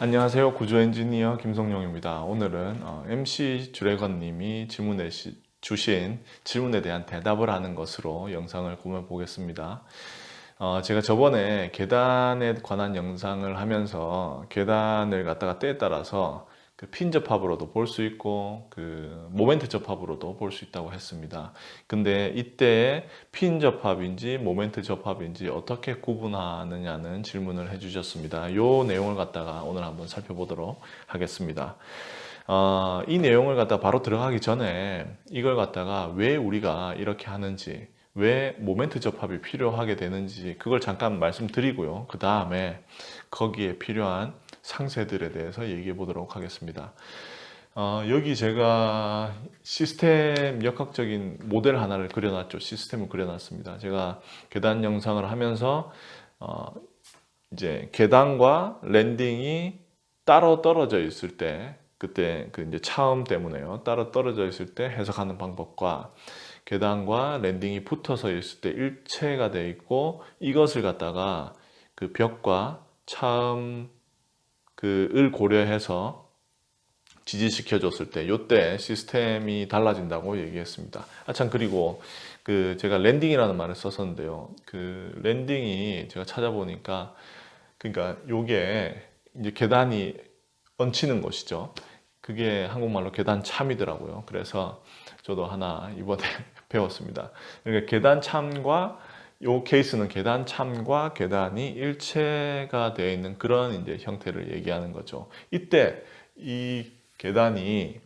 안녕하세요. 구조 엔지니어 김성용입니다. 오늘은 MC 주래건 님이 질문해 주신 질문에 대한 대답을 하는 것으로 영상을 꾸며 보겠습니다. 제가 저번에 계단에 관한 영상을 하면서 계단을 갖다가 때에 따라서 그 핀 접합으로도 볼 수 있고 그 모멘트 접합으로도 볼 수 있다고 했습니다. 근데 이때 핀 접합인지 모멘트 접합인지 어떻게 구분하느냐는 질문을 해주셨습니다. 이 내용을 갖다가 오늘 한번 살펴보도록 하겠습니다. 이 내용을 갖다 바로 들어가기 전에 이걸 갖다가 왜 우리가 이렇게 하는지, 왜 모멘트 접합이 필요하게 되는지 그걸 잠깐 말씀드리고요. 그 다음에 거기에 필요한 상세들에 대해서 얘기해 보도록 하겠습니다. 여기 제가 시스템 역학적인 모델 하나를 그려놨죠. 시스템을 그려놨습니다. 제가 계단 영상을 하면서 이제 계단과 랜딩이 따로 떨어져 있을 때, 그때 그 이제 차음 때문에요. 따로 떨어져 있을 때 해석하는 방법과 계단과 랜딩이 붙어서 있을 때 일체가 되어 있고 이것을 갖다가 그 벽과 차음 그을 고려해서 지지시켜 줬을 때 요때 시스템이 달라진다고 얘기했습니다. 참 그리고 그 제가 랜딩이라는 말을 썼었는데요. 그 랜딩이 제가 찾아보니까 그러니까 요게 이제 계단이 얹히는 것이죠. 그게 한국말로 계단 참이더라고요. 그래서 저도 하나 이번에 배웠습니다. 그러니까 계단 참과 요 케이스는 계단 참과 계단이 일체가 되어 있는 그런 이제 형태를 얘기하는 거죠. 이때 이 계단이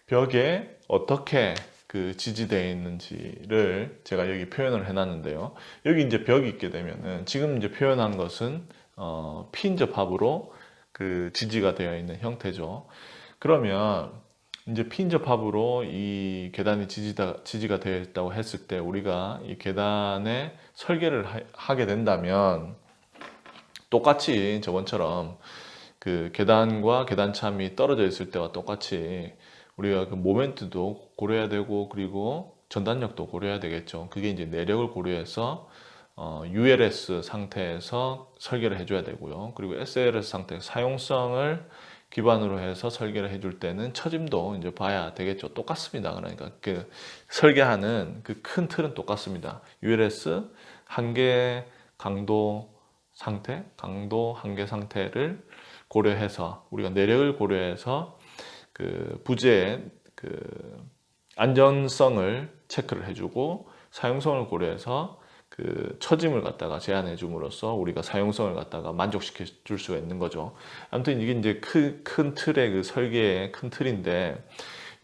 벽에 어떻게 그 지지되어 있는지를 제가 여기 표현을 해놨는데요. 여기 이제 벽이 있게 되면은 지금 이제 표현한 것은 핀 접합으로 그 지지가 되어 있는 형태죠. 그러면 이제 핀 접합으로 이 계단이 지지가 되어 있다고 했을 때 우리가 이 계단에 설계를 하게 된다면 똑같이 저번처럼 그 계단과 계단참이 떨어져 있을 때와 똑같이 우리가 그 모멘트도 고려해야 되고 그리고 전단력도 고려해야 되겠죠. 그게 이제 내력을 고려해서 ULS 상태에서 설계를 해줘야 되고요. 그리고 SLS 상태 사용성을 기반으로 해서 설계를 해줄 때는 처짐도 이제 봐야 되겠죠. 똑같습니다. 그러니까 그 설계하는 그 큰 틀은 똑같습니다. ULS 한계 강도 상태, 강도 한계 상태를 고려해서 우리가 내력을 고려해서 그 부재의 그 안전성을 체크를 해주고 사용성을 고려해서 그 처짐을 갖다가 제한해 줌으로써 우리가 사용성을 갖다가 만족시켜 줄 수가 있는 거죠. 아무튼 이게 이제 큰 틀의 그 설계의 큰 틀인데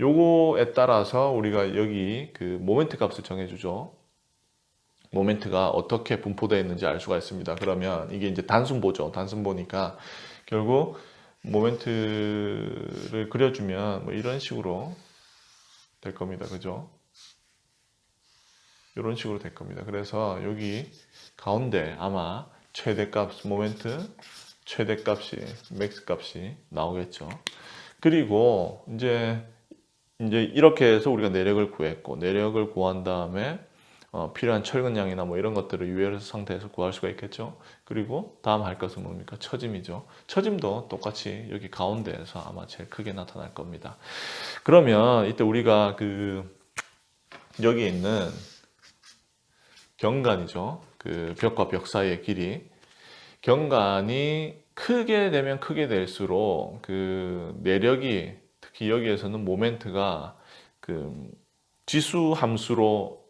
요거에 따라서 우리가 여기 그 모멘트 값을 정해주죠. 모멘트가 어떻게 분포되어 있는지 알 수가 있습니다. 그러면 이게 이제 단순보죠. 단순보니까 결국 모멘트를 그려주면 뭐 이런 식으로 될 겁니다. 그죠? 이런 식으로 될 겁니다. 그래서 여기 가운데 아마 최대값 모멘트 최대값이 맥스 값이 나오겠죠. 그리고 이제 이렇게 해서 우리가 내력을 구했고 내력을 구한 다음에 필요한 철근량이나 뭐 이런 것들을 ULS 상태에서 구할 수가 있겠죠. 그리고 다음 할 것은 뭡니까? 처짐이죠. 처짐도 똑같이 여기 가운데에서 아마 제일 크게 나타날 겁니다. 그러면 이때 우리가 그 여기 있는 경관이죠. 그 벽과 벽 사이의 길이. 경관이 크게 되면 크게 될수록 그 내력이 특히 여기에서는 모멘트가 그 지수 함수로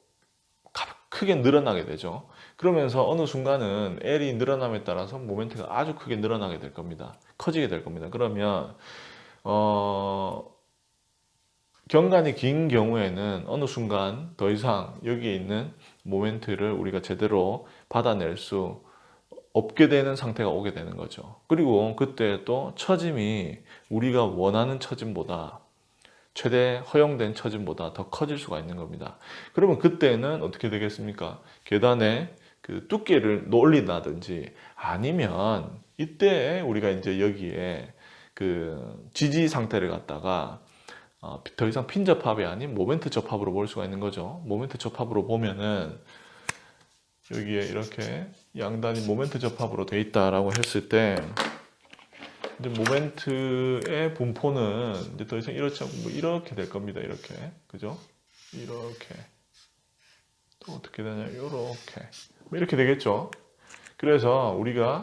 크게 늘어나게 되죠. 그러면서 어느 순간은 L이 늘어남에 따라서 모멘트가 아주 크게 늘어나게 될 겁니다. 커지게 될 겁니다. 그러면 경관이 긴 경우에는 어느 순간 더 이상 여기에 있는 모멘트를 우리가 제대로 받아낼 수 없게 되는 상태가 오게 되는 거죠. 그리고 그때 또 처짐이 우리가 원하는 처짐보다 최대 허용된 처짐보다 더 커질 수가 있는 겁니다. 그러면 그때는 어떻게 되겠습니까? 계단의 그 두께를 올린다든지 아니면 이때 우리가 이제 여기에 그 지지 상태를 갖다가 더 이상 핀 접합이 아닌 모멘트 접합으로 볼 수가 있는 거죠. 모멘트 접합으로 보면은 여기에 이렇게 양단이 모멘트 접합으로 돼 있다라고 했을 때 이제 모멘트의 분포는 이제 더 이상 이렇지 않고 뭐 이렇게 될 겁니다. 이렇게. 그죠? 이렇게. 또 어떻게 되냐? 이렇게. 뭐 이렇게 되겠죠? 그래서 우리가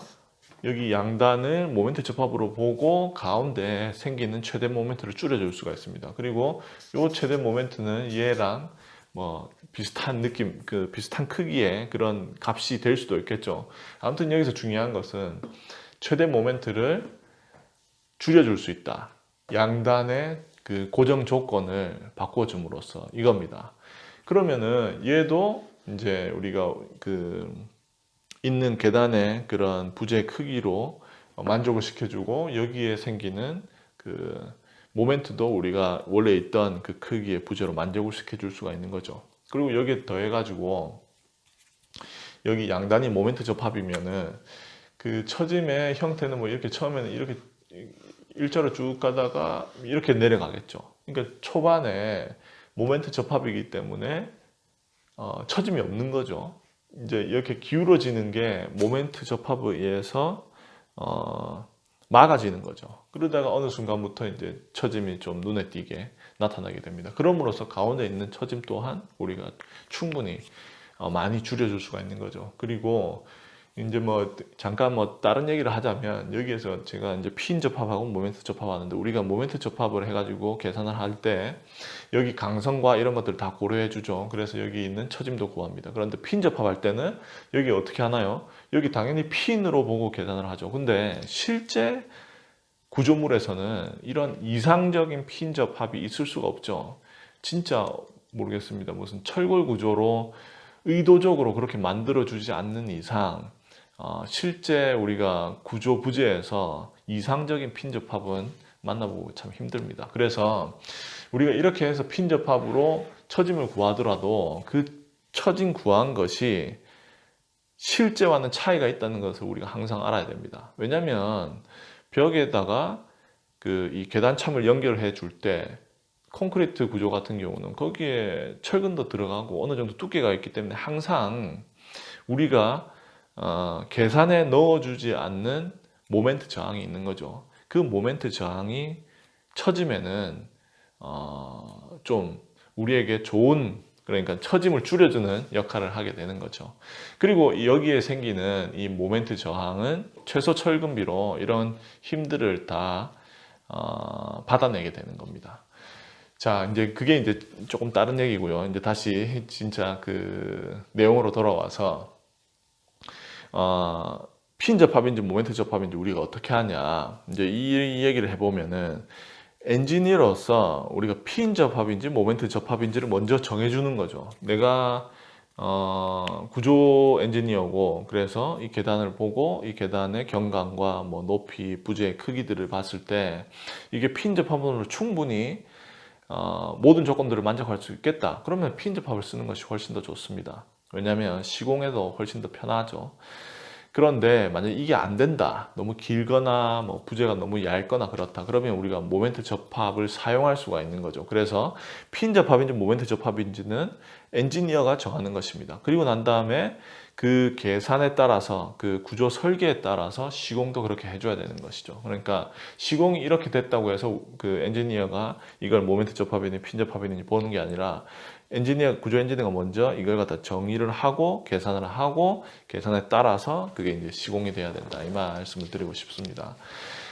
여기 양단을 모멘트 접합으로 보고 가운데 생기는 최대 모멘트를 줄여줄 수가 있습니다. 그리고 이 최대 모멘트는 얘랑 뭐 비슷한 느낌, 그 비슷한 크기의 그런 값이 될 수도 있겠죠. 아무튼 여기서 중요한 것은 최대 모멘트를 줄여줄 수 있다. 양단의 그 고정 조건을 바꿔줌으로써 이겁니다. 그러면은 얘도 이제 우리가 그 있는 계단의 그런 부재 크기로 만족을 시켜주고 여기에 생기는 그 모멘트도 우리가 원래 있던 그 크기의 부재로 만족을 시켜줄 수가 있는 거죠. 그리고 여기에 더해가지고 여기 양단이 모멘트 접합이면은 그 처짐의 형태는 뭐 이렇게 처음에는 이렇게 일자로 쭉 가다가 이렇게 내려가겠죠. 그러니까 초반에 모멘트 접합이기 때문에 처짐이 없는 거죠. 이제 이렇게 기울어지는 게 모멘트 접합에 의해서 막아지는 거죠. 그러다가 어느 순간부터 이제 처짐이 좀 눈에 띄게 나타나게 됩니다. 그럼으로써 가운데 있는 처짐 또한 우리가 충분히 많이 줄여줄 수가 있는 거죠. 그리고 이제 뭐 잠깐 뭐 다른 얘기를 하자면 여기에서 제가 이제 핀 접합하고 모멘트 접합하는데 우리가 모멘트 접합을 해가지고 계산을 할 때 여기 강성과 이런 것들 다 고려해 주죠. 그래서 여기 있는 처짐도 구합니다. 그런데 핀 접합할 때는 여기 어떻게 하나요? 여기 당연히 핀으로 보고 계산을 하죠. 근데 실제 구조물에서는 이런 이상적인 핀 접합이 있을 수가 없죠. 진짜 모르겠습니다. 무슨 철골 구조로 의도적으로 그렇게 만들어 주지 않는 이상 실제 우리가 구조 부재에서 이상적인 핀 접합은 만나보고 참 힘듭니다. 그래서 우리가 이렇게 해서 핀 접합으로 처짐을 구하더라도 그 처짐 구한 것이 실제와는 차이가 있다는 것을 우리가 항상 알아야 됩니다. 왜냐하면 벽에다가 그 이 계단참을 연결해 줄 때 콘크리트 구조 같은 경우는 거기에 철근도 들어가고 어느 정도 두께가 있기 때문에 항상 우리가 계산에 넣어주지 않는 모멘트 저항이 있는 거죠. 그 모멘트 저항이 처짐에는 좀 우리에게 좋은, 그러니까 처짐을 줄여주는 역할을 하게 되는 거죠. 그리고 여기에 생기는 이 모멘트 저항은 최소 철근비로 이런 힘들을 다 받아내게 되는 겁니다. 자, 이제 그게 이제 조금 다른 얘기고요. 이제 다시 진짜 그 내용으로 돌아와서 핀 접합인지 모멘트 접합인지 우리가 어떻게 하냐. 이제 이 얘기를 해보면은 엔지니어로서 우리가 핀 접합인지 모멘트 접합인지를 먼저 정해주는 거죠. 내가 구조 엔지니어고 그래서 이 계단을 보고 이 계단의 경강과 뭐 높이, 부재, 크기들을 봤을 때 이게 핀 접합으로 충분히 모든 조건들을 만족할 수 있겠다. 그러면 핀 접합을 쓰는 것이 훨씬 더 좋습니다. 왜냐하면 시공에도 훨씬 더 편하죠. 그런데 만약 이게 안 된다, 너무 길거나 뭐 부재가 너무 얇거나 그렇다, 그러면 우리가 모멘트 접합을 사용할 수가 있는 거죠. 그래서 핀 접합인지 모멘트 접합인지는 엔지니어가 정하는 것입니다. 그리고 난 다음에 그 계산에 따라서 그 구조 설계에 따라서 시공도 그렇게 해줘야 되는 것이죠. 그러니까 시공이 이렇게 됐다고 해서 그 엔지니어가 이걸 모멘트 접합이니 핀 접합이니 보는 게 아니라 구조 엔지니어가 먼저 이걸 갖다 정의를 하고 계산을 하고 계산에 따라서 그게 이제 시공이 돼야 된다, 이 말씀을 드리고 싶습니다.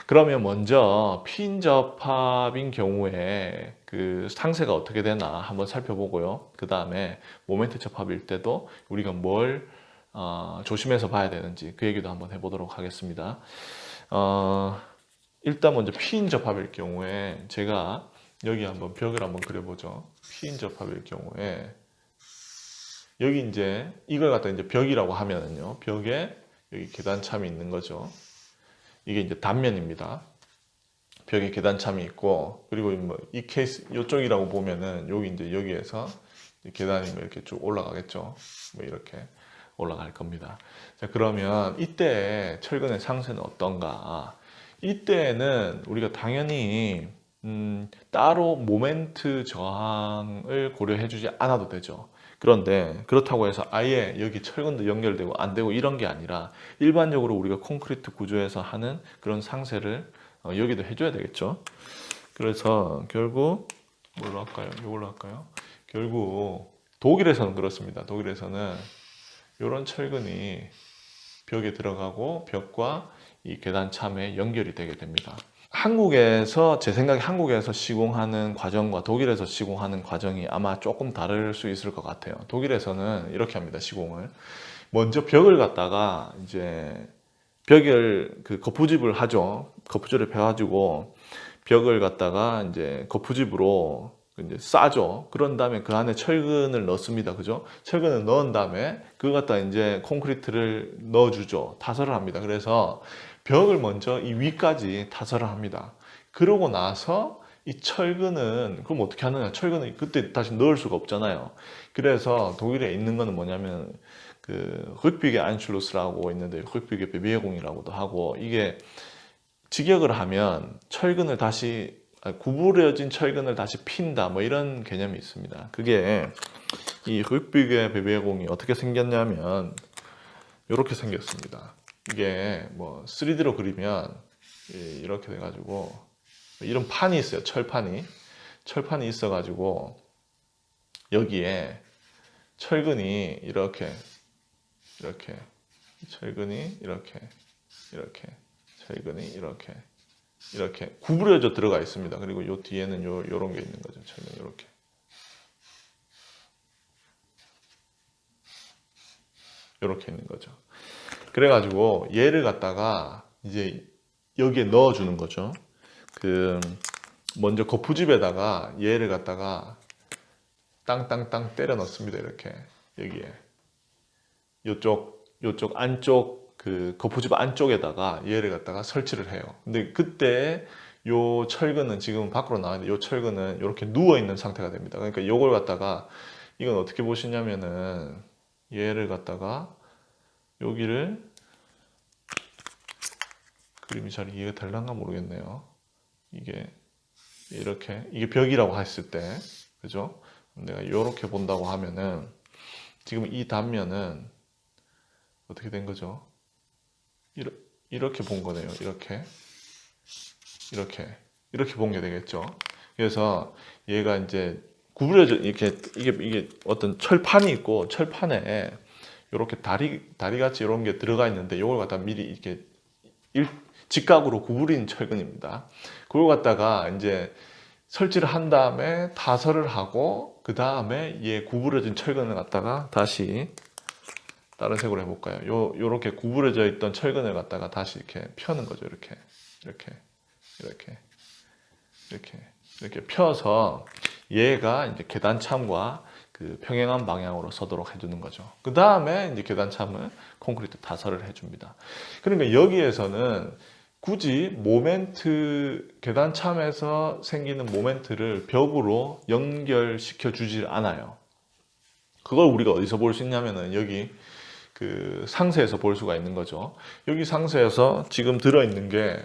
그러면 먼저 핀 접합인 경우에 그 상세가 어떻게 되나 한번 살펴보고요. 그 다음에 모멘트 접합일 때도 우리가 뭘 조심해서 봐야 되는지 그 얘기도 한번 해보도록 하겠습니다. 일단 먼저 핀 접합일 경우에 제가 여기 한번 벽을 한번 그려보죠. 핀 접합일 경우에 여기 이제 이걸 갖다 이제 벽이라고 하면은요, 벽에 여기 계단참이 있는 거죠. 이게 이제 단면입니다. 벽에 계단참이 있고, 그리고 뭐 이 케이스 이쪽이라고 보면은 여기 이제 여기에서 계단이 이렇게 쭉 올라가겠죠. 뭐 이렇게 올라갈 겁니다. 자, 그러면 이때 철근의 상세는 어떤가? 이때는 우리가 당연히 따로 모멘트 저항을 고려해 주지 않아도 되죠. 그런데 그렇다고 해서 아예 여기 철근도 연결되고 안 되고 이런 게 아니라 일반적으로 우리가 콘크리트 구조에서 하는 그런 상세를 여기도 해줘야 되겠죠. 그래서 결국 뭘로 할까요? 이걸로 할까요? 결국 독일에서는 그렇습니다. 독일에서는 이런 철근이 벽에 들어가고 벽과 이 계단 참에 연결이 되게 됩니다. 한국에서 제 생각에 한국에서 시공하는 과정과 독일에서 시공하는 과정이 아마 조금 다를 수 있을 것 같아요. 독일에서는 이렇게 합니다. 시공을 먼저 벽을 갖다가 이제 벽을 그 거푸집을 하죠. 거푸집을 펴가지고 벽을 갖다가 이제 거푸집으로 이제 싸죠. 그런 다음에 그 안에 철근을 넣습니다. 그죠? 철근을 넣은 다음에 그거 갖다 이제 콘크리트를 넣어주죠. 타설을 합니다. 그래서 벽을 먼저 이 위까지 타설을 합니다. 그러고 나서 이 철근은 그럼 어떻게 하느냐? 철근은 그때 다시 넣을 수가 없잖아요. 그래서 독일에 있는 거는 뭐냐면 그 흑비게 안슐루스라고 있는데 흑비게 베비에공이라고도 하고 이게 직역을 하면 철근을 다시 구부려진 철근을 다시 핀다 뭐 이런 개념이 있습니다. 그게 이 흑비게 베비에공이 어떻게 생겼냐면 이렇게 생겼습니다. 이게 뭐 3D로 그리면 이렇게 돼가지고 이런 판이 있어요. 철판이 있어가지고 여기에 철근이 이렇게 철근이 이렇게 철근이 이렇게 구부려져 들어가 있습니다. 그리고 요 뒤에는 요런 게 있는 거죠. 철근이 이렇게 있는 거죠. 그래가지고 얘를 갖다가 이제 여기에 넣어주는 거죠. 그 먼저 거푸집에다가 얘를 갖다가 땅땅땅 때려 넣습니다. 이렇게 여기에 요쪽 안쪽 그 거푸집 안쪽에다가 얘를 갖다가 설치를 해요. 근데 그때 요 철근은 지금 밖으로 나왔는데 요 철근은 이렇게 누워 있는 상태가 됩니다. 그러니까 요걸 갖다가 이건 어떻게 보시냐면은 얘를 갖다가 여기를 그림이 잘 이해가 될란가 모르겠네요. 이게 이게 벽이라고 했을 때 그죠? 내가 이렇게 본다고 하면은 지금 이 단면은 어떻게 된 거죠? 이렇게 본 거네요. 이렇게 본 게 되겠죠. 그래서 얘가 이제 구부려져 이게 어떤 철판이 있고 철판에 이렇게 다리 같이 이런 게 들어가 있는데 이걸 갖다 미리 이렇게 직각으로 구부린 철근입니다. 그걸 갖다가 이제 설치를 한 다음에 타설을 하고 그 다음에 얘 구부러진 철근을 갖다가 다시 다른 색으로 해볼까요? 요렇게 구부러져 있던 철근을 갖다가 다시 이렇게 펴는 거죠. 이렇게 펴서 얘가 이제 계단참과 그 평행한 방향으로 서도록 해주는 거죠. 그 다음에 이제 계단참을 콘크리트 타설을 해줍니다. 그러니까 여기에서는 굳이 계단참에서 생기는 모멘트를 벽으로 연결시켜 주질 않아요. 그걸 우리가 어디서 볼 수 있냐면은 여기 그 상세에서 볼 수가 있는 거죠. 여기 상세에서 지금 들어있는 게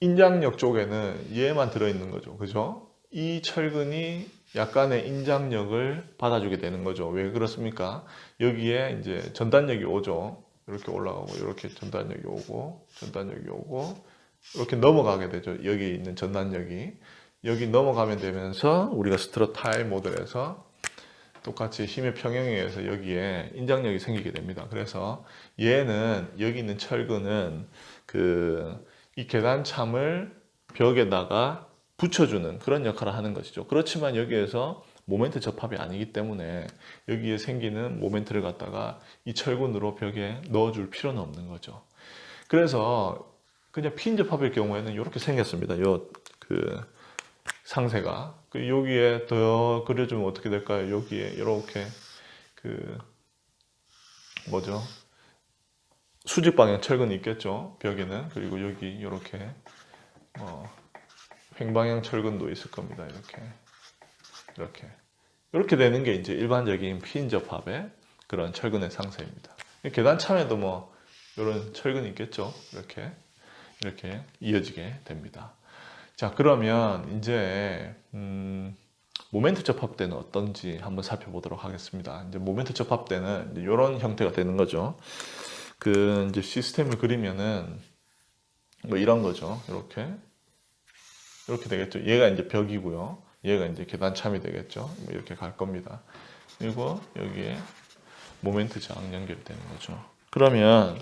인장력 쪽에는 얘만 들어있는 거죠. 그죠? 이 철근이 약간의 인장력을 받아주게 되는 거죠. 왜 그렇습니까? 여기에 이제 전단력이 오죠. 이렇게 올라가고, 이렇게 전단력이 오고, 이렇게 넘어가게 되죠. 여기 있는 전단력이. 여기 넘어가면 되면서 우리가 스트러타일 모델에서 똑같이 힘의 평형에 의해서 여기에 인장력이 생기게 됩니다. 그래서 얘는 여기 있는 철근은 이 계단참을 벽에다가 붙여주는 그런 역할을 하는 것이죠. 그렇지만 여기에서 모멘트 접합이 아니기 때문에 여기에 생기는 모멘트를 갖다가 이 철근으로 벽에 넣어줄 필요는 없는 거죠. 그래서 그냥 핀 접합일 경우에는 이렇게 생겼습니다. 상세가. 여기에 더 그려주면 어떻게 될까요? 여기에 이렇게 수직 방향 철근이 있겠죠. 벽에는. 그리고 여기 이렇게 횡방향 철근도 있을 겁니다. 이렇게 되는 게 이제 일반적인 핀 접합의 그런 철근의 상세입니다. 계단 참에도 뭐 이런 철근이 있겠죠. 이렇게 이어지게 됩니다. 자, 그러면 이제 모멘트 접합 때는 어떤지 한번 살펴보도록 하겠습니다. 이제 모멘트 접합 때는 이런 형태가 되는 거죠. 이제 시스템을 그리면은 뭐 이런 거죠. 이렇게 되겠죠. 얘가 이제 벽이고요. 얘가 이제 계단참이 되겠죠. 뭐 이렇게 갈 겁니다. 그리고 여기에 모멘트 저항 연결되는 거죠. 그러면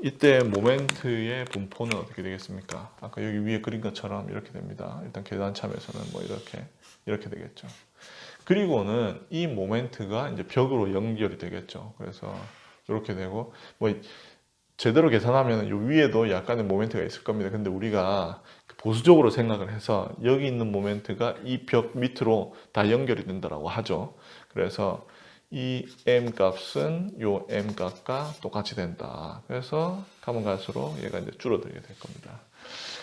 이때 모멘트의 분포는 어떻게 되겠습니까? 아까 여기 위에 그린 것처럼 이렇게 됩니다. 일단 계단참에서는 뭐 이렇게 되겠죠. 그리고는 이 모멘트가 이제 벽으로 연결이 되겠죠. 그래서 이렇게 되고 뭐 제대로 계산하면 요 위에도 약간의 모멘트가 있을 겁니다. 근데 우리가 보수적으로 생각을 해서 여기 있는 모멘트가 이 벽 밑으로 다 연결이 된다라고 하죠. 그래서 이 m 값은 요 m 값과 똑같이 된다. 그래서 가면 갈수록 얘가 이제 줄어들게 될 겁니다.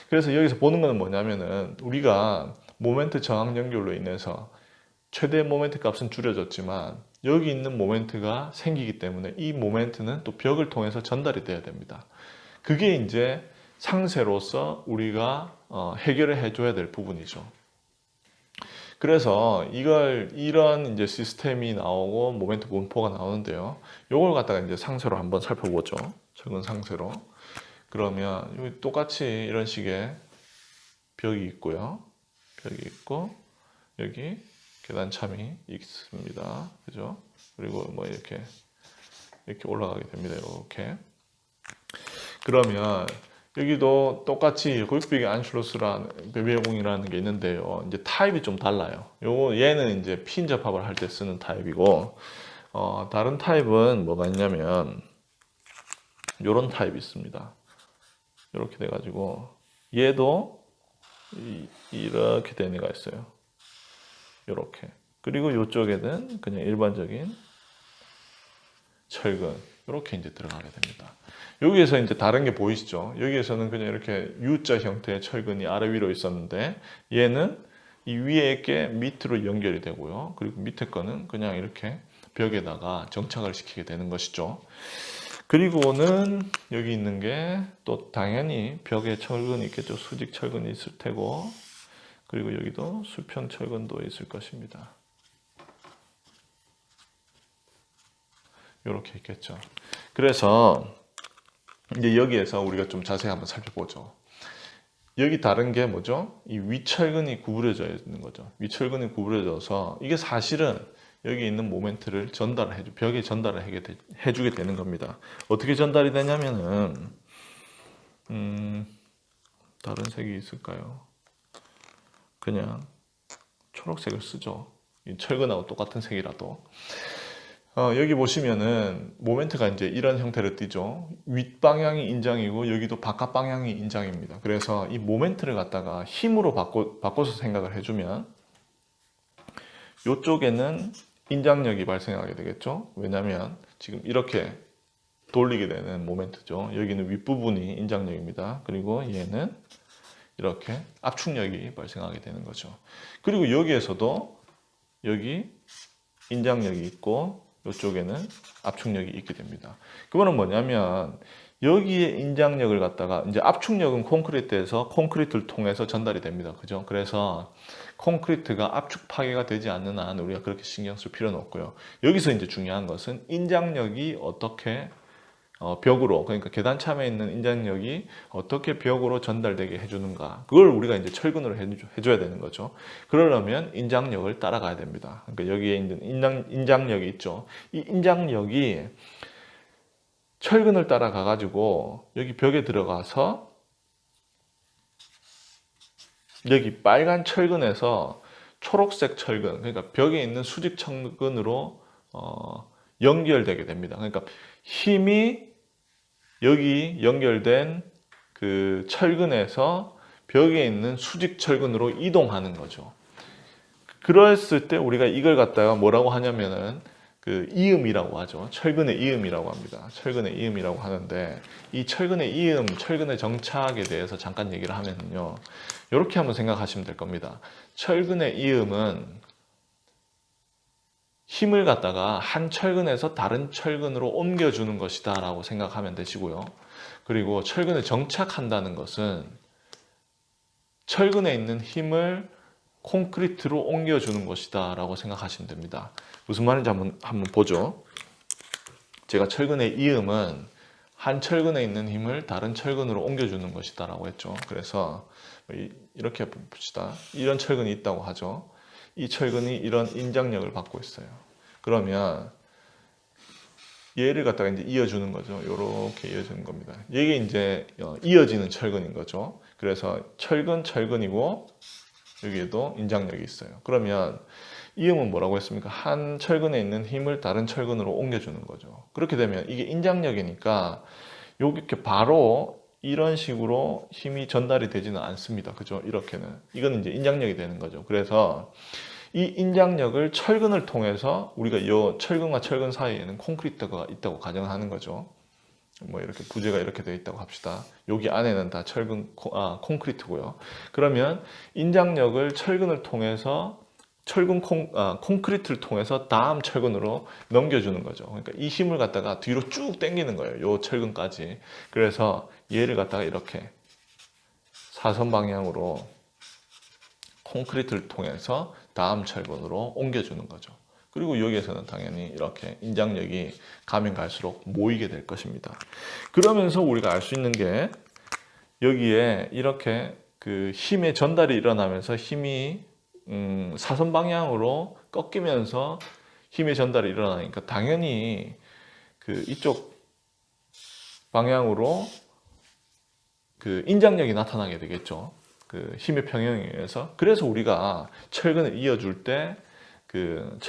그래서 여기서 보는 거는 뭐냐면은 우리가 모멘트 저항 연결로 인해서 최대 모멘트 값은 줄여졌지만 여기 있는 모멘트가 생기기 때문에 이 모멘트는 또 벽을 통해서 전달이 돼야 됩니다. 그게 이제 상세로서 우리가 해결을 해줘야 될 부분이죠. 그래서 이런 이제 시스템이 나오고 모멘트 분포가 나오는데요. 요걸 갖다가 이제 상세로 한번 살펴보죠. 적은 상세로. 그러면 여기 똑같이 이런 식의 벽이 있고요. 벽이 있고 여기 계단참이 있습니다. 그죠? 그리고 뭐 이렇게 올라가게 됩니다. 이렇게. 그러면 여기도 똑같이 고익비계 안슐로스라는 배배공이라는 게 있는데요. 이제 타입이 좀 달라요. 얘는 이제 피인접합을 할 때 쓰는 타입이고, 다른 타입은 뭐가 있냐면 이런 타입이 있습니다. 이렇게 돼가지고 얘도 이렇게 된 애가 있어요. 이렇게. 그리고 이쪽에는 그냥 일반적인 철근 이렇게 이제 들어가게 됩니다. 여기에서 이제 다른 게 보이시죠? 여기에서는 그냥 이렇게 U자 형태의 철근이 아래 위로 있었는데 얘는 이 위에 게 밑으로 연결이 되고요. 그리고 밑에 거는 그냥 이렇게 벽에다가 정착을 시키게 되는 것이죠. 그리고는 여기 있는 게 또 당연히 벽에 철근이 있겠죠. 수직 철근이 있을 테고 그리고 여기도 수평 철근도 있을 것입니다. 이렇게 있겠죠. 그래서 이제 여기에서 우리가 좀 자세히 한번 살펴보죠. 여기 다른 게 뭐죠? 이 위철근이 구부려져 있는 거죠. 위철근이 구부려져서 이게 사실은 여기 있는 모멘트를 벽에 전달을 해주게 되는 겁니다. 어떻게 전달이 되냐면은 다른 색이 있을까요? 그냥 초록색을 쓰죠. 이 철근하고 똑같은 색이라도. 여기 보시면은 모멘트가 이제 이런 형태로 띄죠. 윗방향이 인장이고 여기도 바깥 방향이 인장입니다. 그래서 이 모멘트를 갖다가 힘으로 바꿔서 생각을 해주면 이쪽에는 인장력이 발생하게 되겠죠. 왜냐하면 지금 이렇게 돌리게 되는 모멘트죠. 여기는 윗부분이 인장력입니다. 그리고 얘는 이렇게 압축력이 발생하게 되는 거죠. 그리고 여기에서도 여기 인장력이 있고 이쪽에는 압축력이 있게 됩니다. 그거는 뭐냐면 여기에 인장력을 갖다가 이제 압축력은 콘크리트에서 콘크리트를 통해서 전달이 됩니다. 그죠? 그래서 콘크리트가 압축 파괴가 되지 않는 한 우리가 그렇게 신경 쓸 필요는 없고요. 여기서 이제 중요한 것은 인장력이 어떻게 벽으로 그러니까 계단참에 있는 인장력이 어떻게 벽으로 전달되게 해주는가 그걸 우리가 이제 철근으로 해줘야 되는 거죠. 그러려면 인장력을 따라가야 됩니다. 그러니까 여기에 있는 인장력이 있죠. 이 인장력이 철근을 따라가 가지고 여기 벽에 들어가서 여기 빨간 철근에서 초록색 철근 그러니까 벽에 있는 수직 철근으로 연결되게 됩니다. 그러니까 힘이 여기 연결된 그 철근에서 벽에 있는 수직 철근으로 이동하는 거죠. 그랬을 때 우리가 이걸 갖다가 뭐라고 하냐면은 그 이음이라고 하죠. 철근의 이음이라고 합니다. 철근의 이음이라고 하는데 이 철근의 이음, 철근의 정착에 대해서 잠깐 얘기를 하면요. 이렇게 한번 생각하시면 될 겁니다. 철근의 이음은 힘을 갖다가 한 철근에서 다른 철근으로 옮겨주는 것이다 라고 생각하면 되시고요. 그리고 철근에 정착한다는 것은 철근에 있는 힘을 콘크리트로 옮겨주는 것이다 라고 생각하시면 됩니다. 무슨 말인지 한번 보죠. 제가 철근의 이음은 한 철근에 있는 힘을 다른 철근으로 옮겨주는 것이다 라고 했죠. 그래서 이렇게 봅시다. 이런 철근이 있다고 하죠. 이 철근이 이런 인장력을 받고 있어요. 그러면 얘를 갖다가 이제 이어주는 거죠. 이렇게 이어주는 겁니다. 이게 이제 이어지는 철근인 거죠. 그래서 철근이고 여기에도 인장력이 있어요. 그러면 이음은 뭐라고 했습니까? 한 철근에 있는 힘을 다른 철근으로 옮겨주는 거죠. 그렇게 되면 이게 인장력이니까 이렇게 바로 이런 식으로 힘이 전달이 되지는 않습니다. 그죠? 이렇게는. 이건 이제 인장력이 되는 거죠. 그래서 이 인장력을 철근을 통해서 우리가 이 철근과 철근 사이에는 콘크리트가 있다고 가정하는 거죠. 뭐 이렇게 부재가 이렇게 되어 있다고 합시다. 여기 안에는 다 콘크리트고요. 그러면 인장력을 철근을 통해서 콘크리트를 통해서 다음 철근으로 넘겨주는 거죠. 그러니까 이 힘을 갖다가 뒤로 쭉 당기는 거예요. 요 철근까지. 그래서 얘를 갖다가 이렇게 사선 방향으로 콘크리트를 통해서 다음 철근으로 옮겨주는 거죠. 그리고 여기에서는 당연히 이렇게 인장력이 가면 갈수록 모이게 될 것입니다. 그러면서 우리가 알 수 있는 게 여기에 이렇게 그 힘의 전달이 일어나면서 힘이 사선 방향으로 꺾이면서 힘의 전달이 일어나니까 당연히 그 이쪽 방향으로 그 인장력이 나타나게 되겠죠. 그 힘의 평형에 의해서. 그래서 우리가 철근을 이어줄 때 그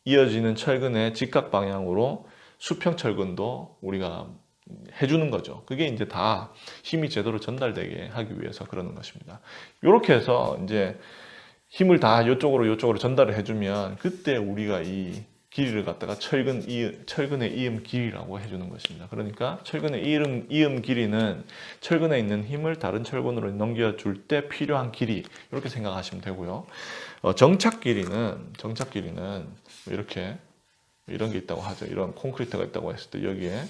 이어지는 철근의 직각 방향으로 수평 철근도 우리가 해주는 거죠. 그게 이제 다 힘이 제대로 전달되게 하기 위해서 그러는 것입니다. 이렇게 해서 이제 힘을 다 이쪽으로 전달을 해주면 그때 우리가 이 길이를 갖다가 철근의 이음 길이라고 해주는 것입니다. 그러니까 철근의 이음 길이는 철근에 있는 힘을 다른 철근으로 넘겨줄 때 필요한 길이 이렇게 생각하시면 되고요. 정착 길이는 이렇게 이런 게 있다고 하죠. 이런 콘크리트가 있다고 했을 때 여기에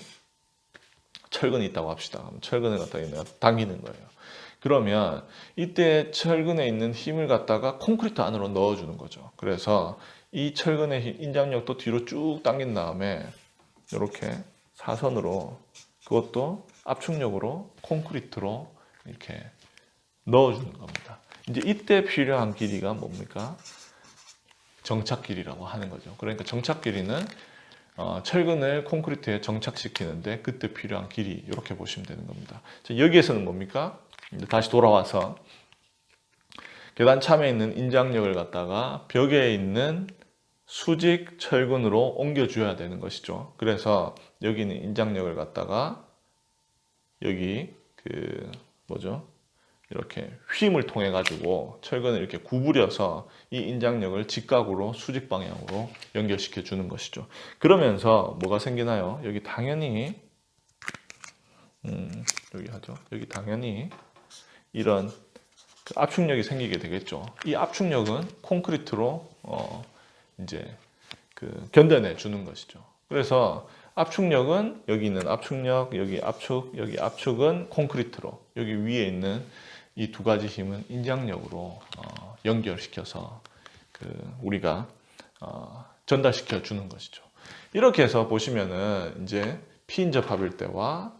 철근이 있다고 합시다. 그럼 철근을 갖다가 당기는 거예요. 그러면 이때 철근에 있는 힘을 갖다가 콘크리트 안으로 넣어주는 거죠. 그래서 이 철근의 인장력도 뒤로 쭉 당긴 다음에 이렇게 사선으로 그것도 압축력으로 콘크리트로 이렇게 넣어주는 겁니다. 이제 이때 필요한 길이가 뭡니까? 정착 길이라고 하는 거죠. 그러니까 정착 길이는 철근을 콘크리트에 정착시키는데 그때 필요한 길이 이렇게 보시면 되는 겁니다. 여기에서는 뭡니까? 다시 돌아와서 계단 참에 있는 인장력을 갖다가 벽에 있는 수직 철근으로 옮겨줘야 되는 것이죠. 그래서 여기는 인장력을 갖다가 여기 이렇게 휨을 통해 가지고 철근을 이렇게 구부려서 이 인장력을 직각으로 수직 방향으로 연결시켜 주는 것이죠. 그러면서 뭐가 생기나요? 여기 당연히 여기 당연히 이런 압축력이 생기게 되겠죠. 이 압축력은 콘크리트로 이제 견뎌내 주는 것이죠. 그래서 압축력은 여기 있는 압축력, 여기 압축은 콘크리트로, 여기 위에 있는 이 두 가지 힘은 인장력으로 연결시켜서 우리가 전달시켜 주는 것이죠. 이렇게 해서 보시면은 이제 피인 접합일 때와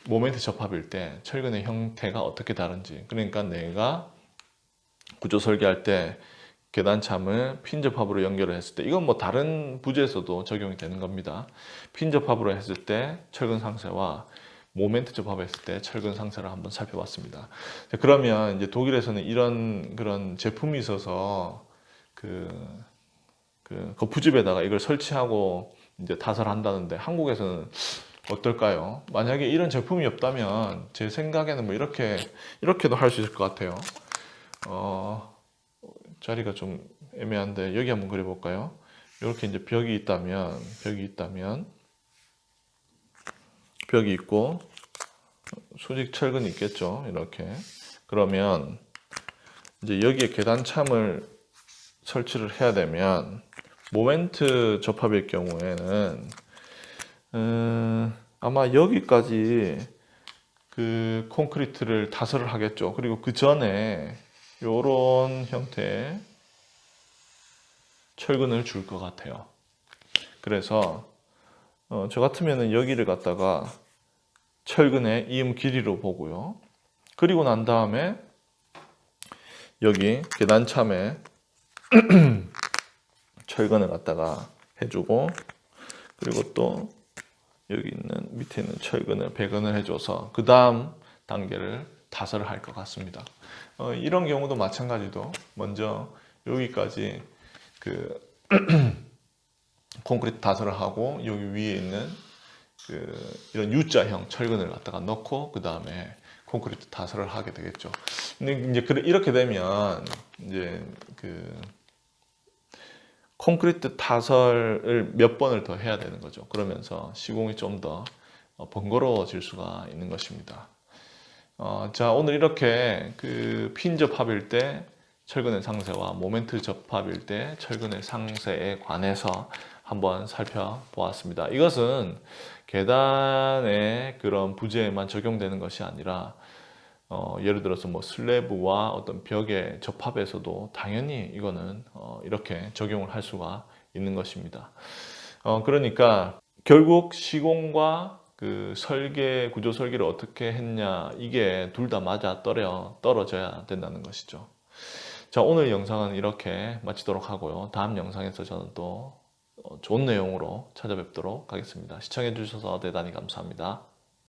모멘트 접합일 때 철근의 형태가 어떻게 다른지, 그러니까 내가 구조 설계할 때 계단참을 핀접합으로 연결을 했을 때 이건 뭐 다른 부재에서도 적용이 되는 겁니다. 핀접합으로 했을 때 철근 상세와 모멘트 접합했을 때 철근 상세를 한번 살펴봤습니다. 그러면 이제 독일에서는 이런 그런 제품이 있어서 그 거푸집에다가 이걸 설치하고 이제 타설한다는데 한국에서는 어떨까요? 만약에 이런 제품이 없다면 제 생각에는 뭐 이렇게도 할 수 있을 것 같아요. 자리가 좀 애매한데 여기 한번 그려볼까요? 이렇게 이제 벽이 있다면 벽이 있고 수직 철근이 있겠죠. 이렇게. 그러면 이제 여기에 계단참을 설치를 해야 되면 모멘트 접합일 경우에는 아마 여기까지 그 콘크리트를 타설을 하겠죠. 그리고 그 전에 이런 형태의 철근을 줄 것 같아요. 그래서 저 같으면은 여기를 갖다가 철근의 이음 길이로 보고요. 그리고 난 다음에 여기 계단참에 철근을 갖다가 해주고, 그리고 또 여기 있는 밑에 있는 철근을 배근을 해줘서 그 다음 단계를 타설을 할 것 같습니다. 이런 경우도 마찬가지로 먼저 여기까지 그 콘크리트 타설을 하고 여기 위에 있는 이런 U자형 철근을 갖다가 넣고 그 다음에 콘크리트 타설을 하게 되겠죠. 근데 이제 이렇게 되면 이제 콘크리트 타설을 몇 번을 더 해야 되는 거죠. 그러면서 시공이 좀 더 번거로워질 수가 있는 것입니다. 자, 오늘 이렇게 핀 접합일 때 철근의 상세와 모멘트 접합일 때 철근의 상세에 관해서 한번 살펴보았습니다. 이것은 계단의 그런 부재에만 적용되는 것이 아니라 예를 들어서 뭐 슬래브와 어떤 벽의 접합에서도 당연히 이거는 이렇게 적용을 할 수가 있는 것입니다. 그러니까 결국 시공과 설계, 구조 설계를 어떻게 했냐, 이게 둘 다 맞아 떨어져야 된다는 것이죠. 자, 오늘 영상은 이렇게 마치도록 하고요. 다음 영상에서 저는 또 좋은 내용으로 찾아뵙도록 하겠습니다. 시청해 주셔서 대단히 감사합니다.